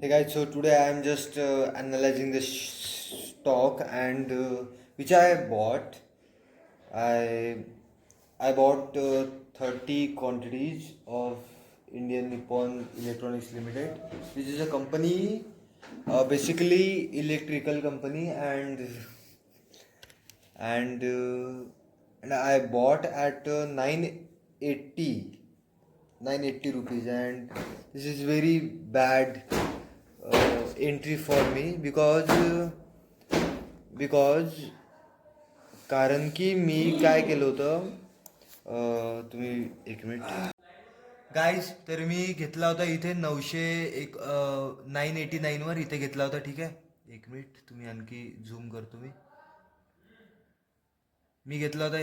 Hey guys, so today I am just analyzing the stock and which I bought. I I bought 30 quantities of Indian Nippon Electronics Limited, which is a company, basically electrical company, and I bought at 980 980 rupees, and this is very bad entry for me because कारण की मी काय केलं होतं. तुम्ही एक minute guys, तर मी घेतला होता इथे 989 वर इथे घेतला होता. ठीक आहे, एक मिनिट तुम्ही आणखी झूम करतो. मी घेतला होता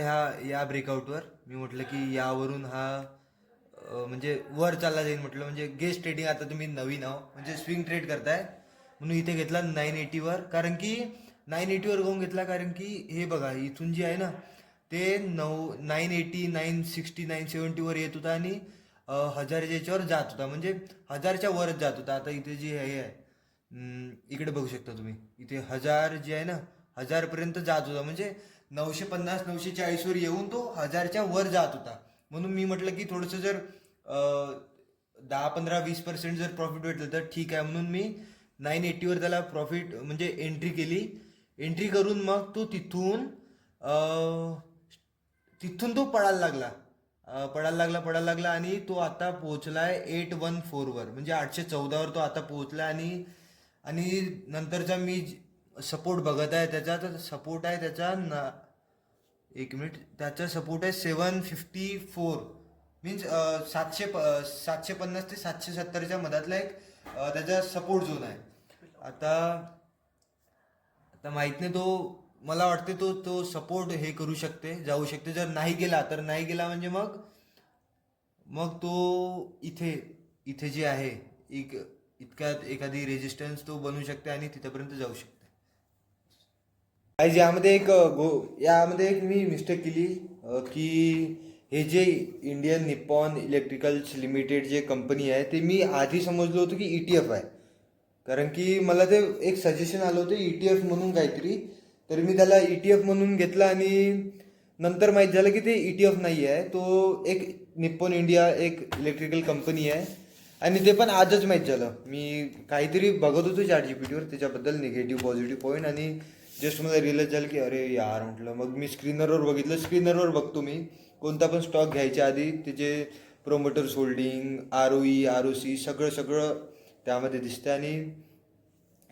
या ब्रेकआउटवर. मी म्हटलं की यावरून हा म्हणजे वर चालला जाईल म्हटलं, म्हणजे गेस्ट ट्रेडिंग आता तुम्ही नवीन आहो म्हणजे स्विंग ट्रेड करताय म्हणून इथे घेतला 980वर. कारण की 980वर घेऊन घेतला कारण की हे बघा इथून जे आहे ना ते 980 960 970वर येत होता आणि 1000च्या याच्यावर जात होता, म्हणजे 1000च्या वरच जात होता. आता इथे जे हे आहे इकडे बघू शकता तुम्ही, इथे 1000 जे आहे ना 1000पर्यंत जात होता, म्हणजे 950 940वर येऊन तो 1000च्या वर जात होता. म्हणून मी म्हटलं की थोडंसं जर 10 15 20% जर प्रॉफिट भेटलं तर ठीक आहे, म्हणून मी 980वर त्याला प्रॉफिट म्हणजे एंट्री करून मग तो तिथून तो पडायला लागला आणि तो आता पोहोचलाय 814वर, म्हणजे 814वर तो आता पोहोचला. आणि नंतरचा मी सपोर्ट बघत आहे त्याचा, तर सपोर्ट आहे त्याचा एक मिनिट, त्याचा सपोर्ट आहे 754, मीन्स 750 ते 770च्या मधातला एक त्याचा सपोर्ट झोन आहे. आता आता माहित नाही, तो मला वाटते तो सपोर्ट हे करू शकते, जाऊ शकते. जर नाही गेला तर नाही गेला, म्हणजे मग मग तो इथे इथे जे आहे इतक्यात एखादी रेजिस्टन्स तो बनवू शकते आणि तिथपर्यंत जाऊ शकते. यामध्ये एक मी मिस्टेक केली की हे जे इंडियन निप्पॉन इलेक्ट्रिकल्स लिमिटेड जे कंपनी आहे ते मी आधी समजलो होतं की ETF आहे. कारण की मला ते एक सजेशन आलं होतं ETF म्हणून काहीतरी, तर मी त्याला ETF म्हणून घेतला आणि नंतर माहीत झालं की ते ETF नाही आहे, तो एक निप्पॉन इंडिया एक इलेक्ट्रिकल कंपनी आहे. आणि ते पण आजच माहीत झालं. मी काहीतरी बघत होतो ChatGPTवर त्याच्याबद्दल निगेटिव्ह पॉझिटिव्ह पॉईंट, आणि जस्ट मला रिअलाइज झालं की अरे यार म्हटलं. मग मी स्क्रीनरवर बघितलं. स्क्रीनरवर बघतो मी कोणता पण स्टॉक घ्यायच्या आधी त्याचे प्रोमोटर्स होल्डिंग, ROE ROC सगळं त्यामध्ये दिसतं, आणि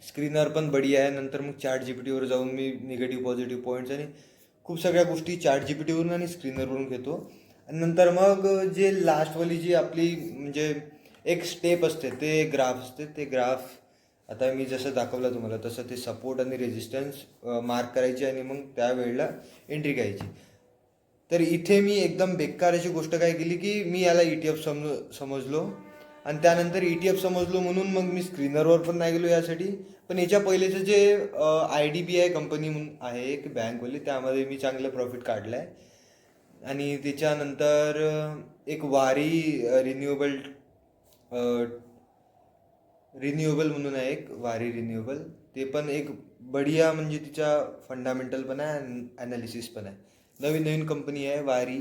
स्क्रीनर पण बढिया आहे. नंतर मग ChatGPTवर जाऊन मी निगेटिव्ह पॉझिटिव्ह पॉईंट्स आणि खूप सगळ्या गोष्टी ChatGPTवरून आणि स्क्रीनरवरून घेतो. आणि नंतर मग जे लास्टवाली जी आपली म्हणजे एक स्टेप असते ते ग्राफ असते, ते ग्राफ आता मी जसं दाखवलं तुम्हाला तसं ते सपोर्ट आणि रेजिस्टन्स मार्क करायचे आणि मग त्यावेळेला एंट्री घ्यायची. तर इथे मी एकदम बेकार अशी गोष्ट काय केली की मी याला ETF समजलो, आणि त्यानंतर ETF समजलो म्हणून मग मी स्क्रीनरवर पण नाही गेलो यासाठी. पण याच्या पहिलेचं जे IDBI कंपनी म्हणून आहे एक बँकवाली, त्यामध्ये मी चांगलं प्रॉफिट काढलं आहे. आणि त्याच्यानंतर एक वारी रिन्युएबल म्हणून आहे, एक वारी रिन्युएबल, ते पण एक बढिया, म्हणजे तिचा फंडामेंटल पण आहे आणि ॲनालिसिस पण आहे. नवीन कंपनी आहे वारी,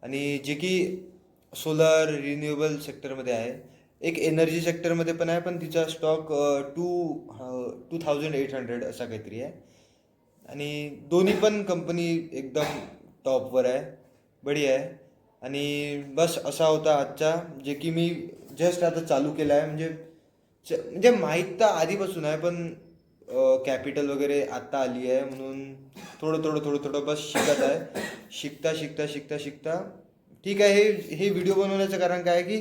आणि जे की सोलर रिन्युएबल सेक्टरमध्ये आहे. एक एनर्जी सेक्टरमध्ये पण आहे, पण तिचा स्टॉक 2800 असा काहीतरी आहे. आणि दोन्ही पण कंपनी एकदम टॉपवर आहे, बढिया आहे. आणि बस असा होता आजचा, जे की मी जस्ट आता चालू केला आहे. म्हणजे माहीत तर आधीपासून आहे, पण कॅपिटल वगैरे आत्ता आली आहे म्हणून थोडं बस शिकत आहे. शिकता ठीक आहे. हे व्हिडिओ बनवण्याचं कारण काय आहे की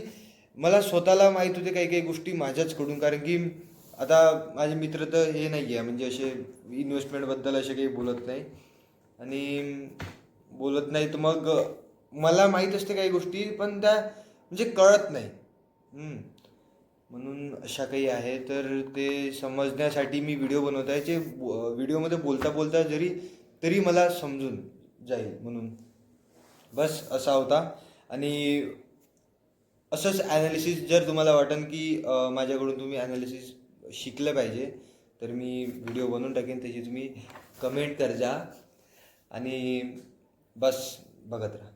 मला स्वतःला माहीत होते काही गोष्टी माझ्याचकडून. कारण की आता माझे मित्र तर हे नाही आहे, म्हणजे असे इन्व्हेस्टमेंटबद्दल असे काही बोलत नाही, आणि बोलत नाही तर मग मला माहीत असते काही गोष्टी, पण त्या म्हणजे कळत नाही. म्हणून अशा काही आहे, तर ते समजण्यासाठी मी व्हिडिओ बनवत आहे, जे व्हिडिओमध्ये बोलता तरी मला समजून जाईल म्हणून. बस असा होता. आणि असंच ॲनालिसिस जर तुम्हाला वाटेल की माझ्याकडून तुम्ही ॲनालिसिस शिकलं पाहिजे, तर मी व्हिडिओ बनवून टाकेन, त्याची तुम्ही कमेंट कर जा आणि बस बघत राहा.